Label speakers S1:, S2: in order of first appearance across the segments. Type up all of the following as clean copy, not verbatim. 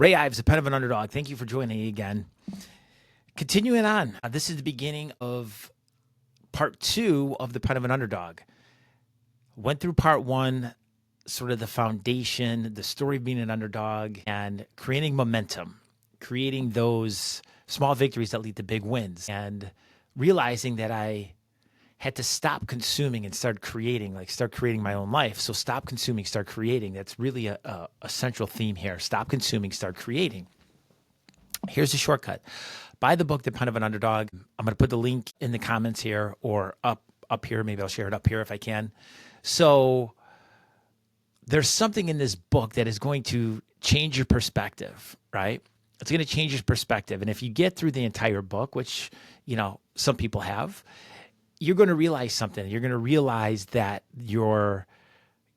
S1: Ray Ives, a pen of an underdog. Thank you for joining me again. Continuing on, this is the beginning of part 2 of the pen of an underdog. Went through part 1, sort of the foundation, the story of being an underdog, and creating momentum, creating those small victories that lead to big wins, and realizing that I had to stop consuming and start creating my own life. So stop consuming, start creating. That's really a central theme here. Stop consuming, start creating. Here's a shortcut. Buy the book, The Pen of an Underdog. I'm going to put the link in the comments here or up here. Maybe I'll share it up here if I can. So there's something in this book that is going to change your perspective, right? It's going to change your perspective. And if you get through the entire book, which, some people have, you're going to realize something. You're going to realize that you're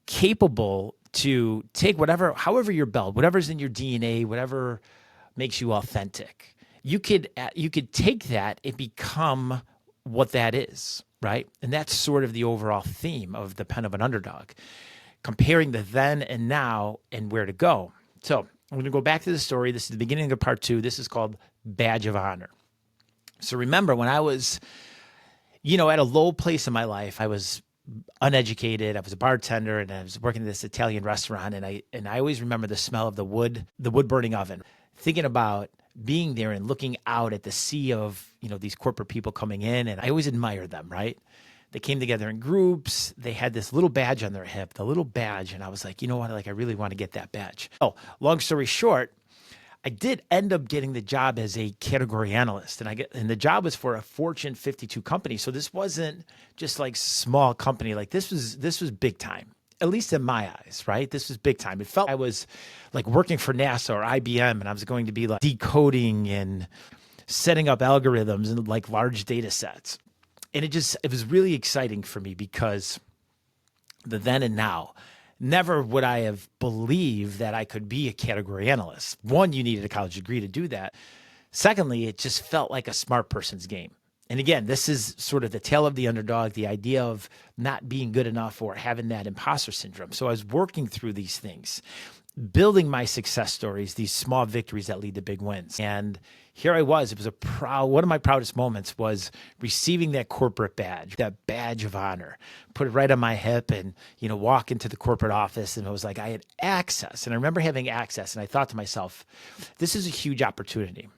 S1: capable to take however you're built, whatever's in your DNA, whatever makes you authentic. You could take that and become what that is, right? And that's sort of the overall theme of the Pen of an Underdog, comparing the then and now and where to go. So I'm going to go back to the story. This is the beginning of part 2. This is called Badge of Honor. So remember when I was at a low place in my life, I was uneducated. I was a bartender, and I was working at this Italian restaurant. And I always remember the smell of the wood burning oven. Thinking about being there and looking out at the sea of these corporate people coming in, and I always admired them. Right? They came together in groups. They had this little badge on their hip, the little badge, and I was like, you know what? I really want to get that badge. Oh, long story short, I did end up getting the job as a category analyst, and the job was for a Fortune 52 company. So this wasn't just like small company. Like this was big time, at least in my eyes, right? This was big time. It felt I was like working for NASA or IBM, and I was going to be like decoding and setting up algorithms and like large data sets. And it was really exciting for me because the then and now. Never would I have believed that I could be a category analyst. One, you needed a college degree to do that. Secondly, it just felt like a smart person's game. And again, this is sort of the tale of the underdog, the idea of not being good enough or having that imposter syndrome. So I was working through these things, building my success stories, these small victories that lead to big wins. And here I was. It was one of my proudest moments was receiving that corporate badge, that badge of honor, put it right on my hip and, walk into the corporate office. And it was like I had access. And I remember having access. And I thought to myself, this is a huge opportunity.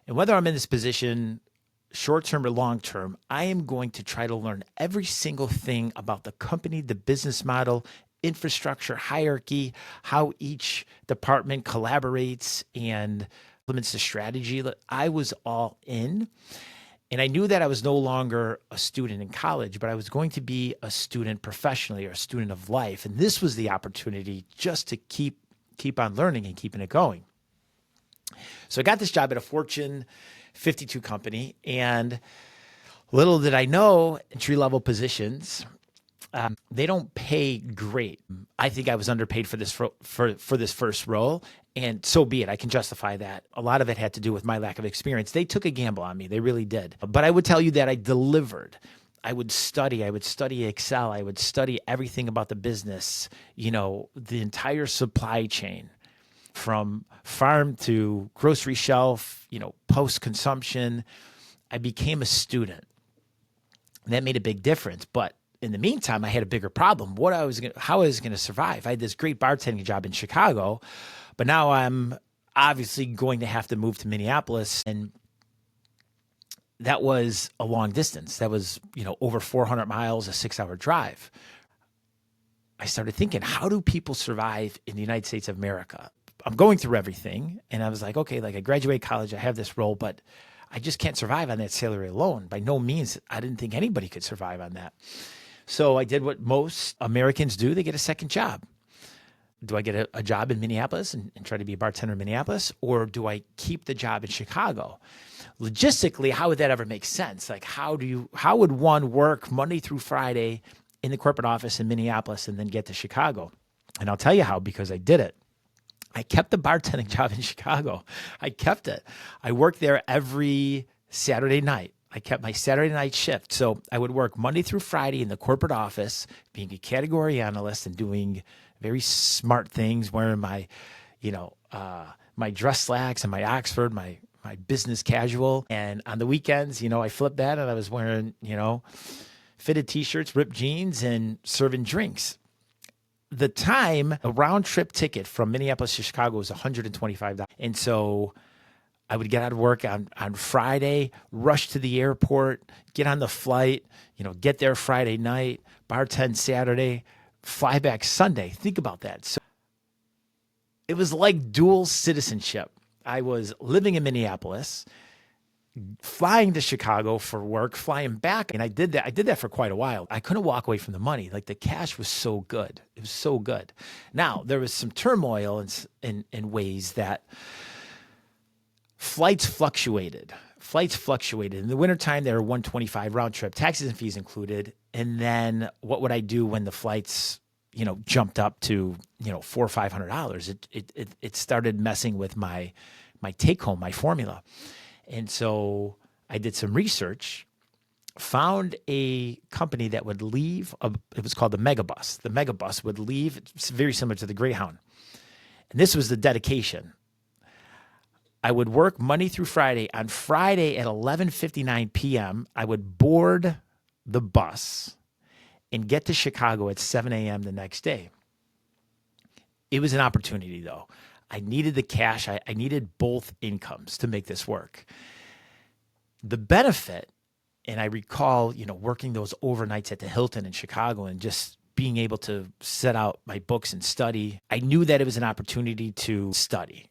S1: And whether I'm in this position short-term or long-term, I am going to try to learn every single thing about the company, the business model, infrastructure, hierarchy, how each department collaborates and implements the strategy. I was all in, and I knew that I was no longer a student in college, but I was going to be a student professionally or a student of life. And this was the opportunity just to keep on learning and keeping it going. So I got this job at a Fortune 52 company, and little did I know, entry-level positions, they don't pay great. I think I was underpaid for this for this first role, and so be it. I can justify that. A lot of it had to do with my lack of experience. They took a gamble on me. They really did. But I would tell you that I delivered. I would study Excel. I would study everything about the business, the entire supply chain from farm to grocery shelf, post-consumption. I became a student. That made a big difference. But in the meantime, I had a bigger problem. How I was going to survive. I had this great bartending job in Chicago, but now I'm obviously going to have to move to Minneapolis, and that was a long distance. That was, over 400 miles, a 6-hour drive. I started thinking, how do people survive in the United States of America? I'm going through everything, and I was like, okay, I graduated college, I have this role, but I just can't survive on that salary alone. By no means, I didn't think anybody could survive on that. So I did what most Americans do. They get a second job. Do I get a job in Minneapolis and try to be a bartender in Minneapolis? Or do I keep the job in Chicago? Logistically, how would that ever make sense? Like, how would one work Monday through Friday in the corporate office in Minneapolis and then get to Chicago? And I'll tell you how, because I did it. I kept the bartending job in Chicago. I kept it. I worked there every Saturday night. I kept my Saturday night shift. So I would work Monday through Friday in the corporate office, being a category analyst and doing very smart things, wearing my, my dress slacks and my Oxford, my business casual. And on the weekends, I flipped that and I was wearing, fitted t-shirts, ripped jeans, and serving drinks. The time, a round trip ticket from Minneapolis to Chicago was $125. And so I would get out of work on Friday, rush to the airport, get on the flight, get there Friday night, bartend Saturday, fly back Sunday. Think about that. So it was like dual citizenship. I was living in Minneapolis, flying to Chicago for work, flying back. And I did that for quite a while. I couldn't walk away from the money. Like, the cash was so good. It was so good. Now, there was some turmoil in ways that flights fluctuated. In the wintertime, they were $125 round trip, taxes and fees included. And then what would I do when the flights, jumped up to, $400 or $500? It started messing with my take home, my formula. And so I did some research, found a company that would leave, it was called the Megabus. The Megabus would leave, it's very similar to the Greyhound. And this was the dedication. I would work Monday through Friday. On Friday at 11:59 p.m., I would board the bus and get to Chicago at 7 a.m. the next day. It was an opportunity, though. I needed the cash. I needed both incomes to make this work. The benefit, and I recall, working those overnights at the Hilton in Chicago and just being able to set out my books and study. I knew that it was an opportunity to study.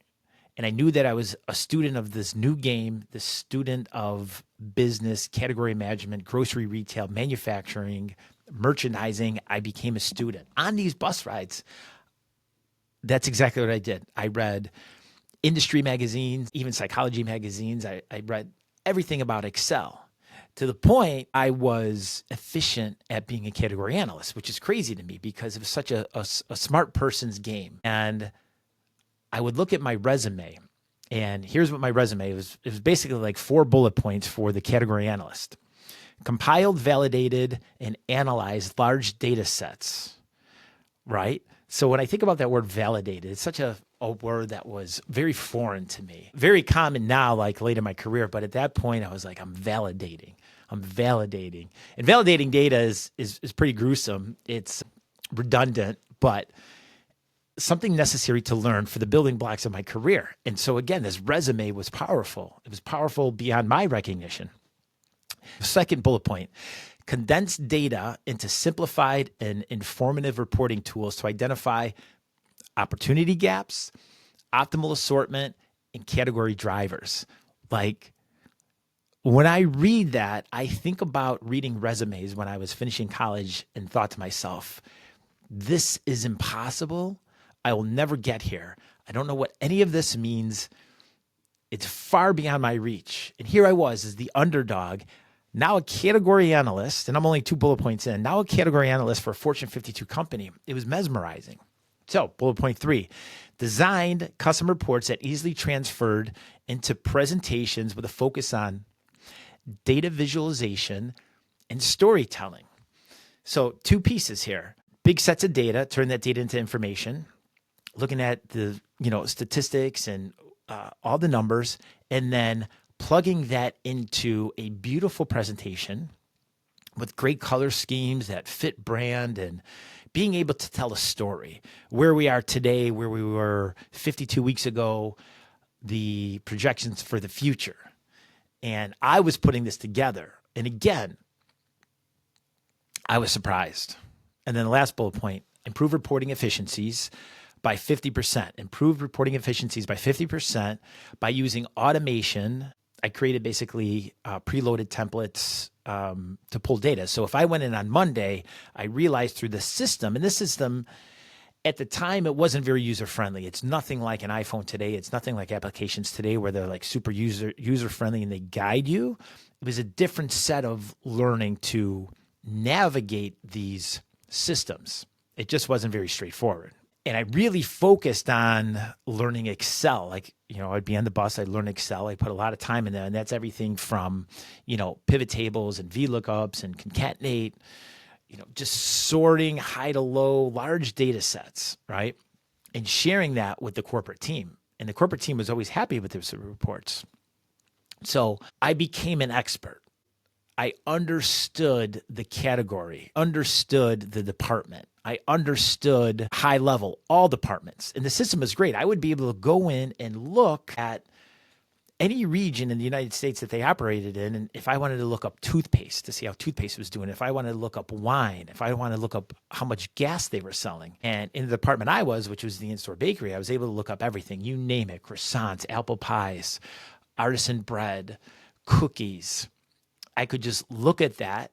S1: And I knew that I was a student of this new game, the student of business, category management, grocery retail, manufacturing, merchandising. I became a student. On these bus rides, that's exactly what I did. I read industry magazines, even psychology magazines. I read everything about Excel, to the point I was efficient at being a category analyst, which is crazy to me because it was such a smart person's game. And I would look at my resume, and here's what my resume was. It was basically like 4 bullet points for the category analyst. Compiled, validated, and analyzed large data sets, right? So when I think about that word validated, it's such a word that was very foreign to me. Very common now, like late in my career, but at that point I was like, I'm validating. And validating data is pretty gruesome. It's redundant, but something necessary to learn for the building blocks of my career. And so again, this resume was powerful. It was powerful beyond my recognition. Second bullet point, condense data into simplified and informative reporting tools to identify opportunity gaps, optimal assortment, and category drivers. Like, when I read that, I think about reading resumes when I was finishing college and thought to myself, this is impossible. I will never get here. I don't know what any of this means. It's far beyond my reach. And here I was as the underdog, now a category analyst, and I'm only 2 bullet points in, now a category analyst for a Fortune 52 company. It was mesmerizing. So bullet point 3, designed custom reports that easily transferred into presentations with a focus on data visualization and storytelling. So 2 pieces here. Big sets of data, turn that data into information, looking at the statistics and all the numbers, and then plugging that into a beautiful presentation with great color schemes that fit brand and being able to tell a story. Where we are today, where we were 52 weeks ago, the projections for the future. And I was putting this together. And again, I was surprised. And then the last bullet point, improve reporting efficiencies by 50%. Improved reporting efficiencies by 50% by using automation. I created basically preloaded templates to pull data. So if I went in on Monday, I realized through the system, and this system at the time, it wasn't very user-friendly. It's nothing like an iPhone today. It's nothing like applications today where they're like super user-friendly and they guide you. It was a different set of learning to navigate these systems. It just wasn't very straightforward. And I really focused on learning Excel. Like, I'd be on the bus, I'd learn Excel. I put a lot of time in there, and that's everything from, pivot tables and VLOOKUPs and concatenate, just sorting high to low, large data sets, right? and sharing that with the corporate team. And the corporate team was always happy with those reports. So I became an expert. I understood the category, understood the department. I understood high level, all departments. And the system was great. I would be able to go in and look at any region in the United States that they operated in. And if I wanted to look up toothpaste to see how toothpaste was doing, if I wanted to look up wine, if I wanted to look up how much gas they were selling. And in the department I was, which was the in-store bakery, I was able to look up everything. You name it, croissants, apple pies, artisan bread, cookies. I could just look at that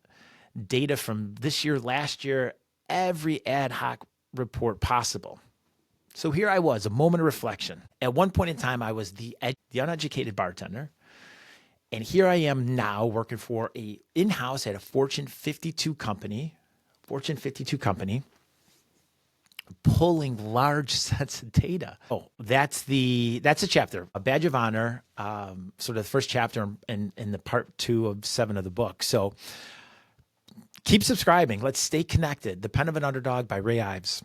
S1: data from this year, last year, every ad hoc report possible. So here I was, a moment of reflection. At one point in time, I was the uneducated bartender. And here I am now working for a in-house at a Fortune 52 company, pulling large sets of data. Oh, that's a chapter, a badge of honor, sort of the first chapter in the part 2 of 7 of the book. So keep subscribing. Let's stay connected. The Pen of an Underdog by Ives.